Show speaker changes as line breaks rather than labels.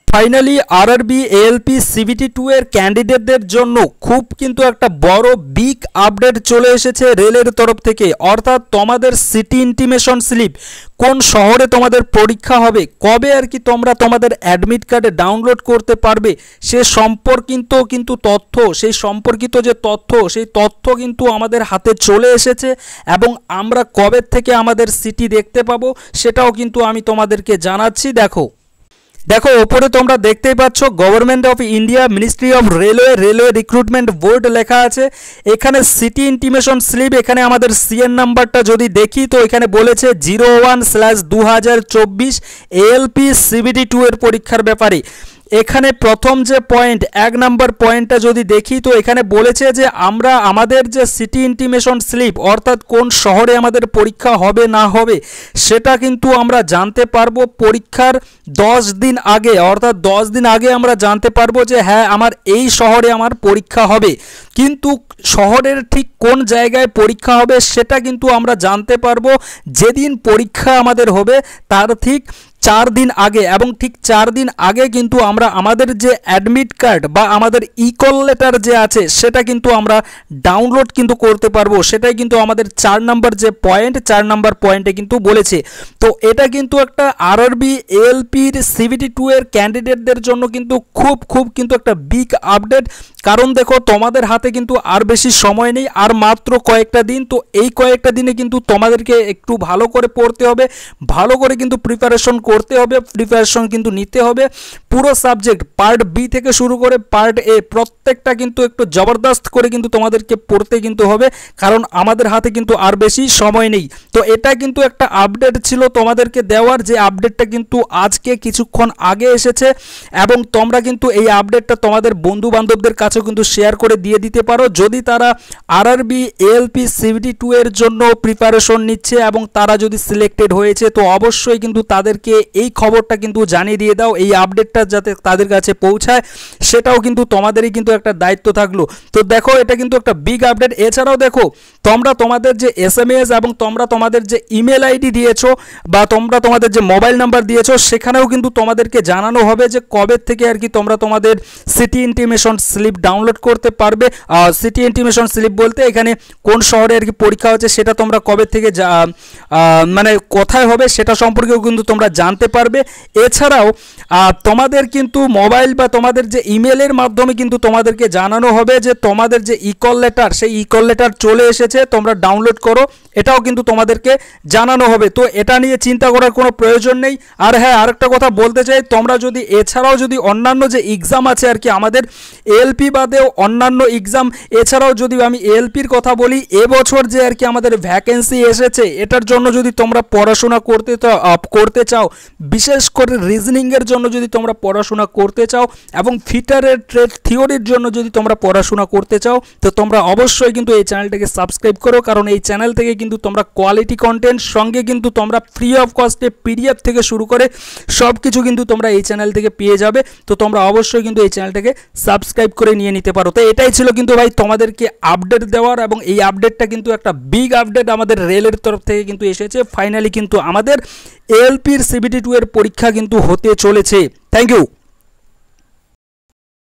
Finally RRB ALP CBT 2 এর ক্যান্ডিডেটদের জন্য খুব কিন্তু একটা বড় বিগ আপডেট চলে এসেছে রেলের তরফ থেকে। অর্থাৎ তোমাদের সিটি ইন্টিমেশন স্লিপ, কোন শহরে তোমাদের পরীক্ষা হবে, কবে আর কি তোমরা তোমাদের অ্যাডমিট কার্ডে ডাউনলোড করতে পারবে, সে সম্পর্কিত কিন্তু তথ্য, সেই সম্পর্কিত যে তথ্য, সেই তথ্য কিন্তু আমাদের হাতে চলে এসেছে। এবং আমরা কবে থেকে আমাদের সিটি দেখতে পাবো সেটাও কিন্তু আমি তোমাদেরকে জানাচ্ছি। দেখো ওপরে তোমরা দেখতেই পাচ্ছ government of India, ministry of railway recruitment board লেখা আছে। এখানে সিটি ইন্টিমেশন স্লিপ, এখানে আমাদের সিএন নাম্বারটা যদি দেখি তো এখানে বলেছে 01/2024 এএলপি সিবিটি 2 এর পরীক্ষার ব্যাপারে। এখানে প্রথম যে পয়েন্ট, 1 নম্বর পয়েন্টটা যদি দেখি তো এখানে বলেছে যে আমরা আমাদের যে সিটি ইন্টিমেশন স্লিপ, অর্থাৎ কোন শহরে আমাদের পরীক্ষা হবে না হবে সেটা কিন্তু আমরা জানতে পারবো পরীক্ষার 10 দিন আগে। অর্থাৎ 10 দিন আগে আমরা জানতে পারবো যে হ্যাঁ আমার এই শহরে আমার পরীক্ষা হবে, কিন্তু শহরের ঠিক কোন জায়গায় পরীক্ষা হবে সেটা কিন্তু আমরা জানতে পারবো যেদিন পরীক্ষা আমাদের হবে তার ঠিক 4 দিন আগে। এবং ঠিক 4 দিন আগে কিন্তু আমরা আমাদের যে অ্যাডমিট কার্ড বা আমাদের ইকল লেটার যে আছে সেটা কিন্তু আমরা ডাউনলোড কিন্তু করতে পারবো। সেটাই কিন্তু আমাদের 4 নম্বর যে পয়েন্ট, 4 নম্বর পয়েন্টে কিন্তু বলেছে। তো এটা কিন্তু একটা আরআরবি এএলপির সিবিটি 2 এর ক্যান্ডিডেটদের জন্য কিন্তু খুব কিন্তু একটা বিগ আপডেট। কারণ দেখো তোমাদের হাতে কিন্তু আর বেশি সময় নেই, আর মাত্র কয়েকটা দিন। তো এই কয়েকটা দিনে কিন্তু তোমাদেরকে একটু ভালো করে পড়তে হবে, ভালো করে কিন্তু প্রিপারেশন করতে হবে, প্রিপারেশন কিন্তু নিতে হবে। পুরো সাবজেক্ট পার্ট বি থেকে শুরু করে পার্ট এ প্রত্যেকটা কিন্তু একটু জবরদস্ত করে কিন্তু তোমাদেরকে পড়তে কিন্তু হবে, কারণ আমাদের হাতে কিন্তু আর বেশি সময় নেই। তো এটা কিন্তু একটা আপডেট ছিল তোমাদেরকে দেওয়ার, যে আপডেটটা কিন্তু আজকে কিছুক্ষণ আগে এসেছে। এবং তোমরা কিন্তু এই আপডেটটা তোমাদের বন্ধু বান্ধবদের কাছেও কিন্তু শেয়ার করে দিয়ে দিতে পারো, যদি তারা আরআরবি এএলপি সিবিটি 2 এর জন্য প্রিপারেশন নিচ্ছে এবং তারা যদি সিলেক্টেড হয়েছে, তো অবশ্যই কিন্তু তাদেরকে এই খবরটা কিন্তু জানিয়ে দিয়ে দাও, এই আপডেটটা যাতে তাদের কাছে পৌঁছায় সেটাও কিন্তু তোমাদেরই কিন্তু একটা দায়িত্ব থাকলো। তো দেখো এটা কিন্তু একটা বিগ আপডেট। এছাড়াও দেখো তোমরা তোমাদের যে এসএমএস এবং তোমরা তোমাদের যে ইমেল আইডি দিয়েছো বা তোমরা তোমাদের যে মোবাইল নাম্বার দিয়েছো, সেখানেও কিন্তু তোমাদেরকে জানানো হবে যে কবে থেকে আর কি তোমরা তোমাদের সিটি ইন্টিমেশন স্লিপ ডাউনলোড করতে পারবে। সিটি ইন্টিমেশন স্লিপ বলতে এখানে কোন শহরে আর কি পরীক্ষা হচ্ছে সেটা তোমরা কবে থেকে মানে কোথায় হবে সেটা সম্পর্কেও কিন্তু তোমরা জানতে পারবে। এছাড়াও তোমাদের কিন্তু মোবাইল বা তোমাদের যে ইমেলের মাধ্যমে কিন্তু তোমাদেরকে জানানো হবে যে তোমাদের যে ইকল লেটার, সেই ইকল লেটার চলে এসেছে, তোমরা ডাউনলোড করো, এটাও কিন্তু তোমাদেরকে জানানো হবে। তো এটা নিয়ে চিন্তা করার কোনো প্রয়োজন নেই। আর হ্যাঁ, আরেকটা কথা বলতে চাই, তোমরা যদি এছাড়াও যদি অন্যান্য যে এক্সাম আছে আর কি আমাদের এএলপি বাদেও অন্যান্য এক্সাম, এছাড়াও যদি আমি এএলপির কথা বলি, এবছর যে আর কি আমাদের ভ্যাকেন্সি এসেছে এটার জন্য যদি তোমরা পড়াশোনা করতে চাও, বিশেষ করে রিজনিংয়ের জন্য যদি তোমরা পড়াশোনা করতে চাও এবং ফিটারের ট্রেড থিওরির জন্য যদি তোমরা পড়াশোনা করতে চাও, তো তোমরা অবশ্যই কিন্তু এই চ্যানেলটাকে সাবস্ক্রাইব করো, কারণ এই চ্যানেল থেকে কিন্তু তোমরা কোয়ালিটি কন্টেন্ট সঙ্গে কিন্তু তোমরা ফ্রি অফ কস্টে পিডিএফ থেকে শুরু করে সব কিছু কিন্তু তোমরা এই চ্যানেল থেকে পেয়ে যাবে। তো তোমরা অবশ্যই কিন্তু এই চ্যানেলটাকে সাবস্ক্রাইব করে নিয়ে নিতে পারো। তো এটাই ছিল কিন্তু ভাই তোমাদেরকে আপডেট দেওয়ার, এবং এই আপডেটটা কিন্তু একটা বিগ আপডেট আমাদের রেলের তরফ থেকে কিন্তু এসেছে। ফাইনালি কিন্তু আমাদের এএলপির সিবিটি 2 এর পরীক্ষা কিন্তু হতে চলেছে। Thank you.